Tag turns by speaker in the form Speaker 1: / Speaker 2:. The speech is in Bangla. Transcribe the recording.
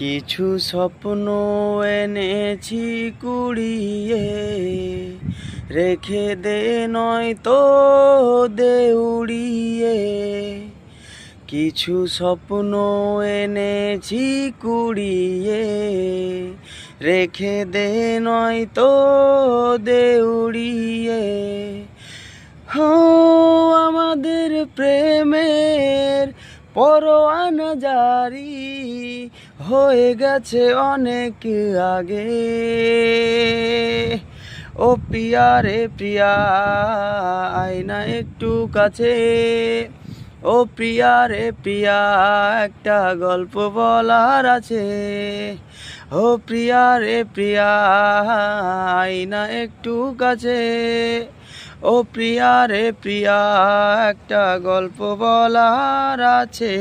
Speaker 1: কিছু স্বপ্ন এনেছি কুড়িয়ে, রেখে দে নয়তো দে উড়িয়ে। কিছু স্বপ্ন এনেছি কুড়িয়ে, রেখে দে নয়তো দে উড়িয়ে। আমাদের প্রেমের পরোয়ানা জারি হয়ে গেছে অনেক আগে। ও প্রিয়া রে প্রিয়া, আয়না একটু কাছে। ও প্রিয়া রে প্রিয়া, একটা গল্প বলার আছে। ও প্রিয়া রে প্রিয়া, আয়না একটু কাছে। ও প্রিয়া রে প্রিয়া, একটা গল্প বলার আছে।